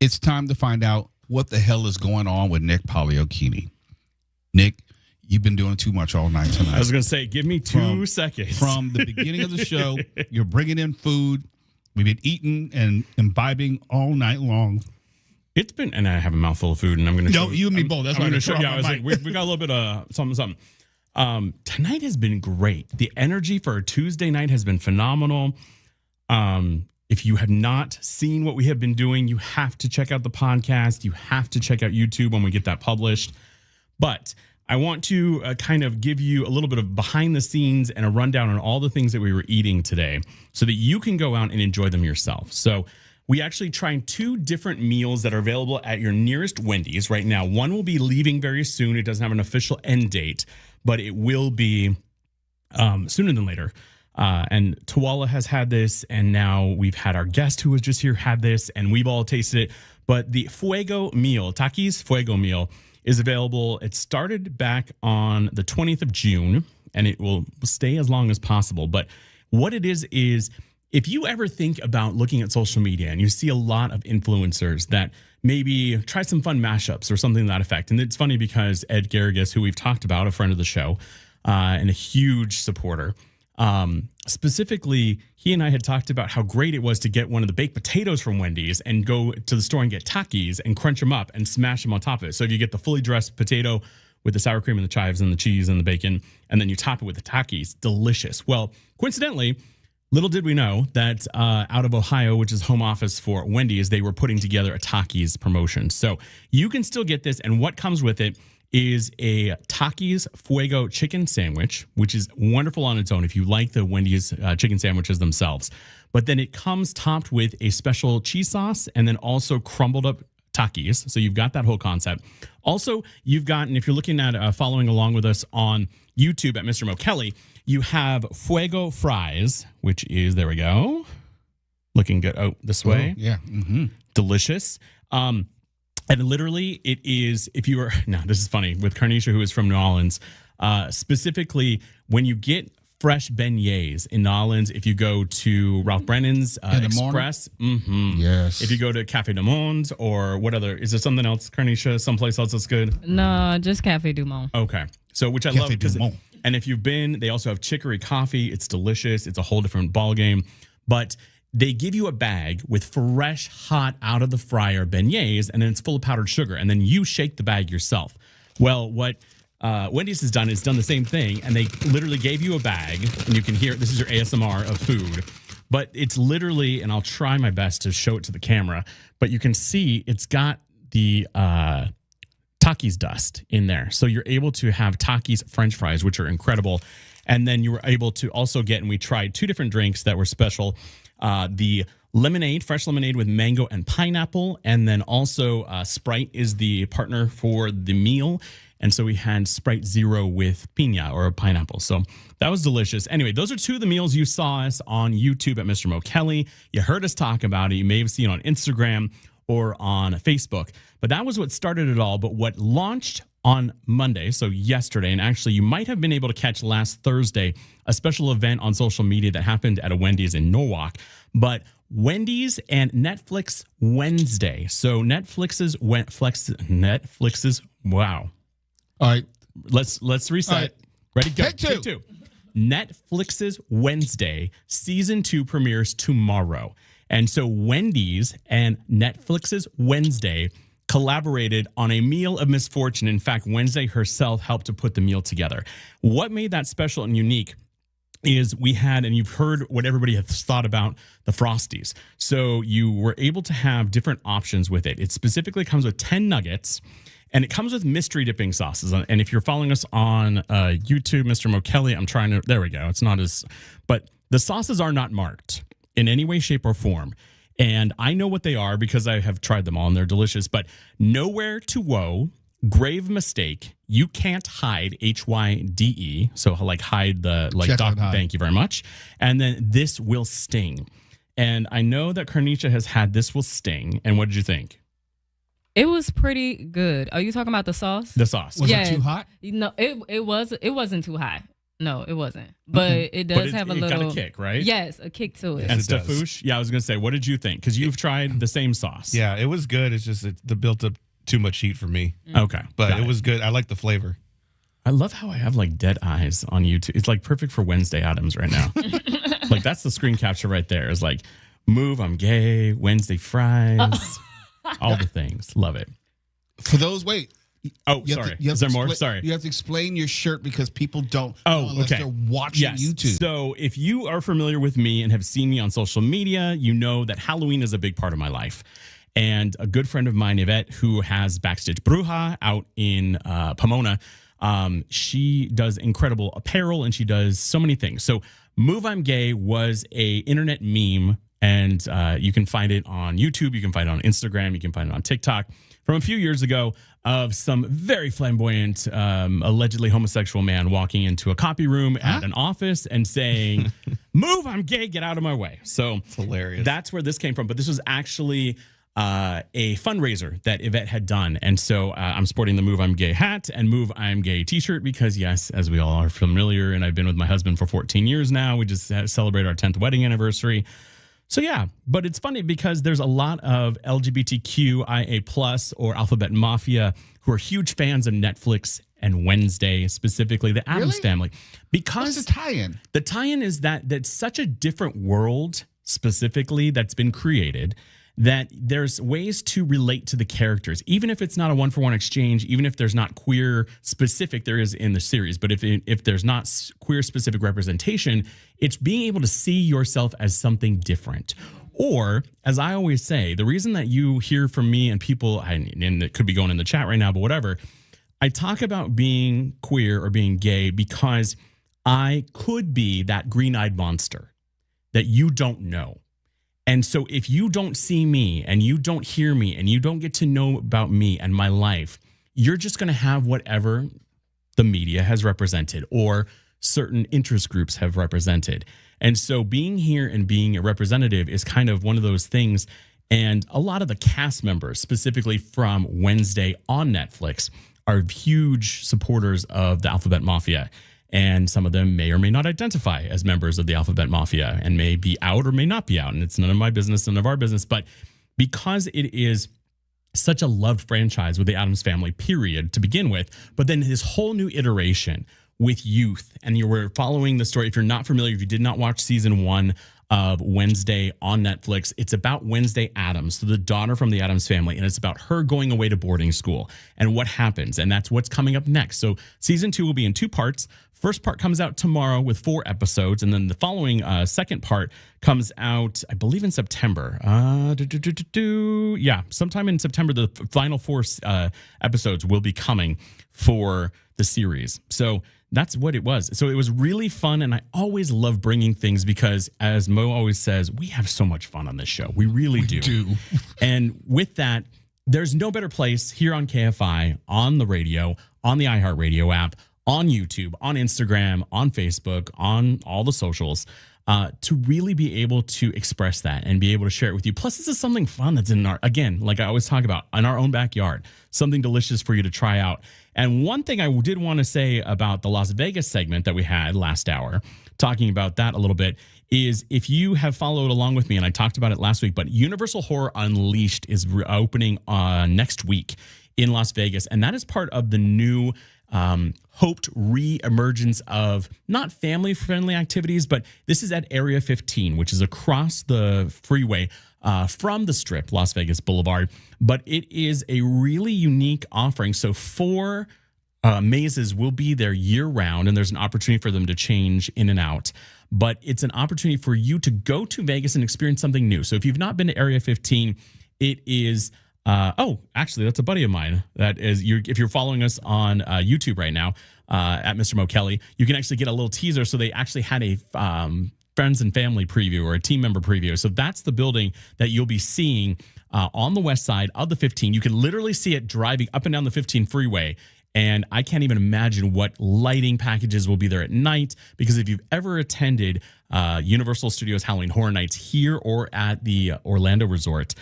It's time to find out what the hell is going on with Nick Poliokini. Nick, you've been doing too much all night tonight. I was going to say, give me 2 seconds. From the beginning of the show, you're bringing in food. We've been eating and imbibing all night long. It's been, and I have a mouthful of food, and I'm going to show you and me both. That's why I'm going to show you. I was like, we got a little bit of something. Tonight has been great. The energy for a Tuesday night has been phenomenal. If you have not seen what we have been doing, you have to check out the podcast. You have to check out YouTube when we get that published. But I want to kind of give you a little bit of behind the scenes and a rundown on all the things that we were eating today so that you can go out and enjoy them yourself. So we actually tried 2 different meals that are available at your nearest Wendy's right now. One will be leaving very soon. It doesn't have an official end date, but it will be sooner than later. And Tawala has had this, and now we've had our guest who was just here had this, and we've all tasted it. But the Fuego meal, Takis Fuego meal, is available. It started back on the 20th of June, and it will stay as long as possible. But what it is if you ever think about looking at social media and you see a lot of influencers that maybe try some fun mashups or something to that effect. And it's funny because Ed Garrigus, who we've talked about, a friend of the show, and a huge supporter, specifically, he and I had talked about how great it was to get one of the baked potatoes from Wendy's and go to the store and get Takis and crunch them up and smash them on top of it. So if you get the fully dressed potato with the sour cream and the chives and the cheese and the bacon, and then you top it with the Takis, delicious. Well, coincidentally, little did we know that out of Ohio, which is home office for Wendy's, they were putting together a Takis promotion. So you can still get this, and what comes with it is a Takis Fuego chicken sandwich, which is wonderful on its own if you like the Wendy's chicken sandwiches themselves. But then it comes topped with a special cheese sauce and then also crumbled up Takis. So you've got that whole concept. Also, you've got, and if you're looking at following along with us on YouTube at Mr. Mo Kelly, you have Fuego fries, which is, there we go, looking good. Oh, this way. Yeah. Mm-hmm. Delicious. And literally, it is, if you are, no, this is funny, with Carnisha, who is from New Orleans, specifically, when you get fresh beignets in New Orleans, if you go to Ralph Brennan's Express, yes. If you go to Cafe du Monde, or what other, is there something else, Carnisha, someplace else that's good? No, just Cafe du Monde. Okay. So, which I love, because, and if you've been, they also have chicory coffee. It's delicious. It's a whole different ball game. But they give you a bag with fresh, hot, out of the fryer beignets, and then it's full of powdered sugar, and then you shake the bag yourself. Well, what Wendy's has done is done the same thing, and they literally gave you a bag, and you can hear, this is your ASMR of food, but it's literally, and I'll try my best to show it to the camera, but you can see it's got the Takis dust in there. So you're able to have Takis French fries, which are incredible. And then you were able to also get, and we tried 2 different drinks that were special. The lemonade, fresh lemonade with mango and pineapple. And then also Sprite is the partner for the meal. And so we had Sprite Zero with piña or pineapple. So that was delicious. Anyway, those are 2 of the meals you saw us on YouTube at Mr. Mo Kelly. You heard us talk about it. You may have seen it on Instagram or on Facebook. But that was what started it all. But what launched on Monday, so yesterday, and actually you might have been able to catch last Thursday, a special event on social media that happened at a Wendy's in Norwalk. But Wendy's and Netflix Wednesday. So Netflix's, wow. All right. Let's reset. All right. Ready, go. Take two. Netflix's Wednesday season 2 premieres tomorrow. And so Wendy's and Netflix's Wednesday collaborated on a meal of misfortune. In fact, Wednesday herself helped to put the meal together. What made that special and unique is we had, and you've heard what everybody has thought about the Frosties. So you were able to have different options with it. It specifically comes with 10 nuggets, and it comes with mystery dipping sauces. And if you're following us on YouTube, Mr. Mo Kelly, I'm trying to, there we go. It's not as, but the sauces are not marked in any way, shape, or form. And I know what they are because I have tried them all, and they're delicious. But nowhere to woe, grave mistake, you can't hide, HYDE. So like hide the, like, thank you very much. And then this will sting. And I know that Carnicia has had this will sting. And what did you think? It was pretty good. Are you talking about the sauce? The sauce. Was it too hot? No, it wasn't too hot. No, it wasn't. But it does have a little. It got a kick, right? Yes, a kick to it. And Yes, it does. Stafouche, yeah, I was going to say, what did you think? Because you've tried the same sauce. Yeah, it was good. It's just the built up too much heat for me. Okay. But got it was good. I like the flavor. I love how I have like dead eyes on YouTube. It's like perfect for Wednesday Addams right now. Like that's the screen capture right there. It's like, move, I'm gay, Wednesday fries, all the things. Love it. For those, wait. Oh, You have sorry. to- you have Is to there more? expla- Sorry. You have to explain your shirt because people don't Oh, know unless okay. they're watching YouTube. So if you are familiar with me and have seen me on social media, you know that Halloween is a big part of my life. And a good friend of mine, Yvette, who has Backstage Bruja out in Pomona, she does incredible apparel and she does so many things. So Move I'm Gay was a internet meme, and you can find it on YouTube, you can find it on Instagram, you can find it on TikTok from a few years ago of some very flamboyant, allegedly homosexual man walking into a copy room at an office and saying, "Move, I'm gay, get out of my way." So It's hilarious. that's where this came from. But this was actually a fundraiser that Yvette had done. And so I'm sporting the Move I'm Gay hat and Move I'm Gay t-shirt because, yes, as we all are familiar, and I've been with my husband for 14 years now. We just celebrated our 10th wedding anniversary. So, yeah, but it's funny because there's a lot of LGBTQIA plus or Alphabet Mafia who are huge fans of Netflix and Wednesday, specifically the Addams Really? family. What's Because the tie-in? the tie-in is that's such a different world specifically that's been created that there's ways to relate to the characters, even if it's not a one-for-one exchange, even if there's not queer specific, there is in the series, but if there's not queer specific representation, it's being able to see yourself as something different. Or, as I always say, the reason that you hear from me and people, and it could be going in the chat right now, but whatever, I talk about being queer or being gay because I could be that green-eyed monster that you don't know. And so if you don't see me and you don't hear me and you don't get to know about me and my life, you're just going to have whatever the media has represented or certain interest groups have represented. And so being here and being a representative is kind of one of those things. And a lot of the cast members, specifically from Wednesday on Netflix, are huge supporters of the Alphabet Mafia. And some of them may or may not identify as members of the Alphabet Mafia and may be out or may not be out. And it's none of my business, none of our business. But because it is such a loved franchise with the Addams family, period, to begin with, but then this whole new iteration with youth, and you were following the story. If you're not familiar, if you did not watch season 1 of Wednesday on Netflix, it's about Wednesday Addams, so the daughter from the Addams family, and it's about her going away to boarding school and what happens, and that's what's coming up next. So season 2 will be in 2 parts. First part comes out tomorrow with 4 episodes, and then the following second part comes out, I believe, in September. Yeah, sometime in September, the final 4 episodes will be coming for the series. So that's what it was. So it was really fun, and I always love bringing things because, as Mo always says, we have so much fun on this show. We really do. And with that, there's no better place here on KFI, on the radio, on the iHeartRadio app, on YouTube, on Instagram, on Facebook, on all the socials, to really be able to express that and be able to share it with you. Plus, this is something fun that's in our, again, like I always talk about, in our own backyard, something delicious for you to try out. And one thing I did want to say about the Las Vegas segment that we had last hour, talking about that a little bit, is if you have followed along with me, and I talked about it last week, but Universal Horror Unleashed is opening next week in Las Vegas. And that is part of the new hoped re-emergence of not family-friendly activities, but this is at Area 15, which is across the freeway from the Strip, Las Vegas Boulevard. But it is a really unique offering. So 4 mazes will be there year-round, and there's an opportunity for them to change in and out. But it's an opportunity for you to go to Vegas and experience something new. So if you've not been to Area 15, it is... actually, that's a buddy of mine. That is, if you're following us on YouTube right now at Mr. Mo Kelly, you can actually get a little teaser. So they actually had a friends and family preview or a team member preview. So that's the building that you'll be seeing on the west side of the 15. You can literally see it driving up and down the 15 freeway. And I can't even imagine what lighting packages will be there at night, because if you've ever attended Universal Studios Halloween Horror Nights here or at the Orlando Resort,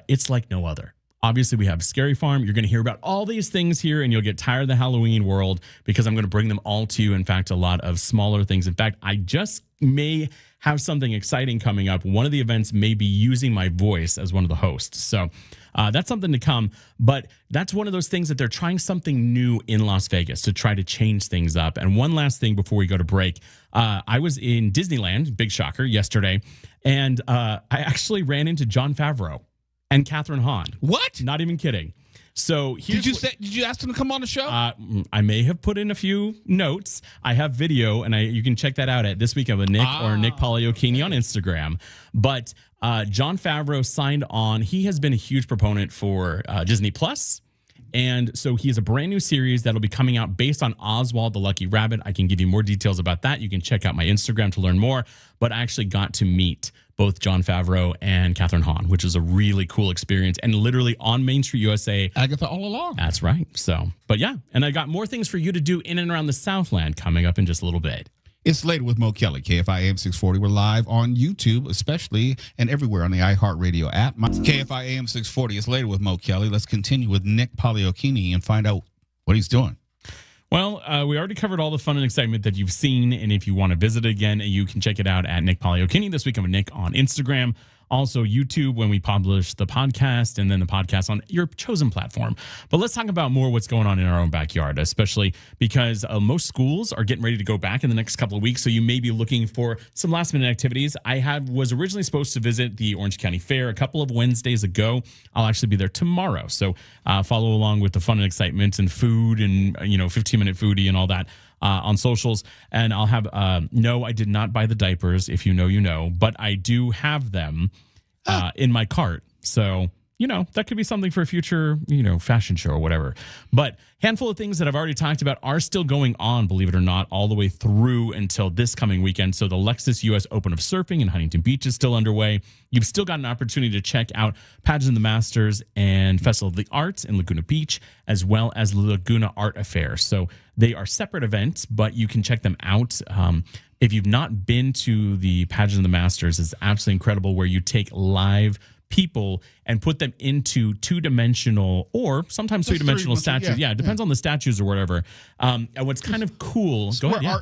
it's like no other. Obviously, we have Scary Farm. You're going to hear about all these things here, and you'll get tired of the Halloween world because I'm going to bring them all to you. In fact, a lot of smaller things. In fact, I just may have something exciting coming up. One of the events may be using my voice as one of the hosts. So that's something to come. But that's one of those things that they're trying something new in Las Vegas to try to change things up. And one last thing before we go to break. I was in Disneyland, big shocker, yesterday, and I actually ran into Jon Favreau and Catherine Hahn. What? Not even kidding. So did you ask them to come on the show? I may have put in a few notes. I have video, and you can check that out at This Weekend with Nick or Nick Poliokini on Instagram. But Jon Favreau signed on. He has been a huge proponent for Disney Plus. And so he has a brand new series that'll be coming out based on Oswald the Lucky Rabbit. I can give you more details about that. You can check out my Instagram to learn more. But I actually got to meet both Jon Favreau and Catherine Hahn, which is a really cool experience. And literally on Main Street, USA. Agatha all along. That's right. So, but yeah. And I got more things for you to do in and around the Southland coming up in just a little bit. It's Later with Mo Kelly, KFI AM 640. We're live on YouTube, especially, and everywhere on the iHeartRadio app. KFI AM 640. It's Later with Mo Kelly. Let's continue with Nick Poliokini and find out what he's doing. Well, we already covered all the fun and excitement that you've seen. And if you want to visit again, you can check it out at Nick Poliokini This Weekend with Nick on Instagram. Also, YouTube when we publish the podcast, and then the podcast on your chosen platform. But let's talk about more what's going on in our own backyard, especially because most schools are getting ready to go back in the next couple of weeks. So you may be looking for some last minute activities. I was originally supposed to visit the Orange County Fair a couple of Wednesdays ago. I'll actually be there tomorrow. So follow along with the fun and excitement and food and 15-minute foodie and all that. On socials, and I'll have no, I did not buy the diapers. If you know, you know, but I do have them in my cart. So, that could be something for a future, fashion show or whatever. But handful of things that I've already talked about are still going on, believe it or not, all the way through until this coming weekend. So the Lexus US Open of Surfing in Huntington Beach is still underway. You've still got an opportunity to check out Pageant of the Masters and Festival of the Arts in Laguna Beach, as well as the Laguna Art Affair. So they are separate events, but you can check them out. If you've not been to the Pageant of the Masters, it's absolutely incredible, where you take live people and put them into two-dimensional or sometimes three-dimensional statues. Yeah, it depends on the statues or whatever. And what's kind of cool...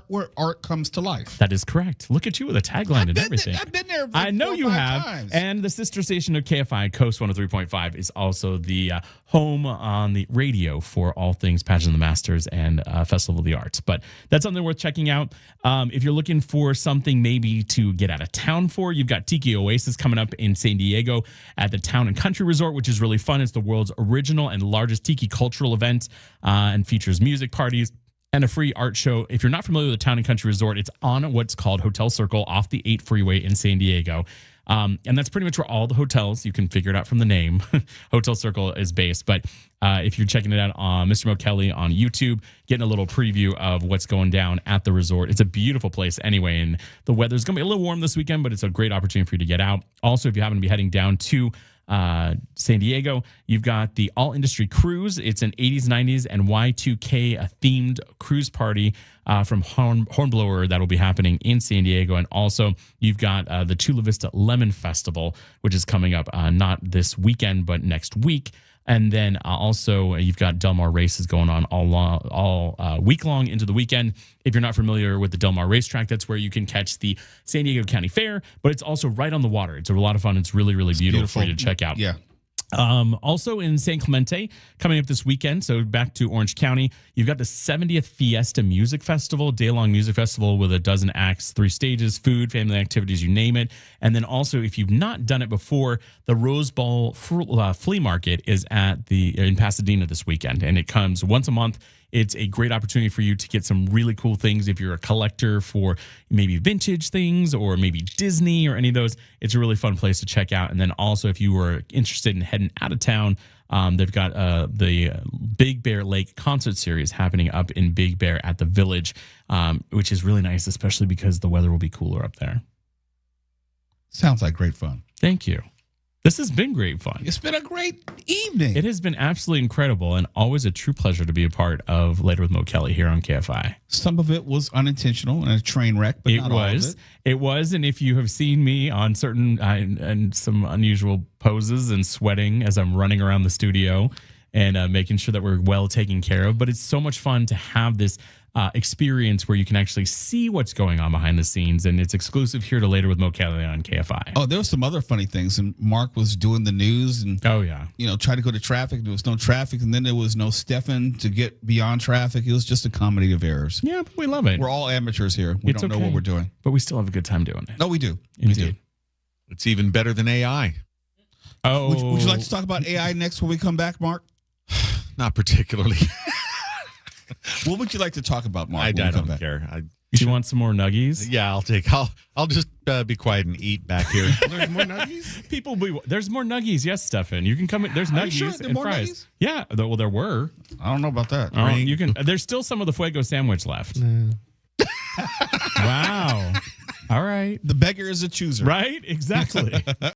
Where art comes to life. That is correct. Look at you with a tagline and everything. I've been there. I know you have. Times. And the sister station of KFI, Coast 103.5, is also the home on the radio for all things Pageant of the Masters and Festival of the Arts. But that's something worth checking out. If you're looking for something maybe to get out of town for, you've got Tiki Oasis coming up in San Diego at the Town and Country Resort, which is really fun. It's the world's original and largest tiki cultural event and features music parties and a free art show. If you're not familiar with the Town and Country Resort, it's on what's called Hotel Circle off the 8 freeway in San Diego. And that's pretty much where all the hotels, you can figure it out from the name, Hotel Circle is based. But if you're checking it out on Mr. Mo Kelly on YouTube, getting a little preview of what's going down at the resort. It's a beautiful place anyway, and the weather's going to be a little warm this weekend, but it's a great opportunity for you to get out. Also, if you happen to be heading down to San Diego, you've got the All Industry Cruise. It's an 80s, 90s, and Y2K themed cruise party from Hornblower that will be happening in San Diego. And also, you've got the Chula Vista Lemon Festival, which is coming up not this weekend, but next week. And then also you've got Del Mar races going on all week long into the weekend. If you're not familiar with the Del Mar racetrack, that's where you can catch the San Diego County Fair, but it's also right on the water. It's a lot of fun. It's really, really beautiful for you to check out. Yeah. Also in San Clemente coming up this weekend. So back to Orange County, you've got the 70th Fiesta Music Festival, day-long music festival with a dozen acts, 3 stages, food, family activities, you name it. And then also, if you've not done it before, the Rose Bowl Flea Market is in Pasadena this weekend, and it comes once a month. It's a great opportunity for you to get some really cool things. If you're a collector for maybe vintage things or maybe Disney or any of those, it's a really fun place to check out. And then also, if you were interested in heading out of town, they've got the Big Bear Lake concert series happening up in Big Bear at the Village, which is really nice, especially because the weather will be cooler up there. Sounds like great fun. Thank you. This has been great fun. It's been a great evening. It has been absolutely incredible and always a true pleasure to be a part of Later with Mo Kelly here on KFI. Some of it was unintentional and a train wreck, but not all of it. It was, and if you have seen me on certain and some unusual poses and sweating as I'm running around the studio and making sure that we're well taken care of, but it's so much fun to have this experience where you can actually see what's going on behind the scenes, and it's exclusive here to Later with Mo Kelly on KFI. Oh, there was some other funny things, and Mark was doing the news, and tried to go to traffic. There was no traffic, and then there was no Stefan to get beyond traffic. It was just a comedy of errors. Yeah, but we love it. We're all amateurs here. We don't know what we're doing, but we still have a good time doing it. No, we do. Indeed. We do. It's even better than AI. Oh, would you like to talk about AI next when we come back, Mark? Not particularly. What would you like to talk about, Mark? I don't care. Do you want some more nuggies? Yeah, I'll just be quiet and eat back here. There's more nuggies? There's more nuggies. Yes, Stefan. You can come in. There's nuggies and fries. Nuggies? Yeah. Well, there were. I don't know about that. You can. There's still some of the Fuego sandwich left. Wow. All right. The beggar is a chooser. Right? Exactly.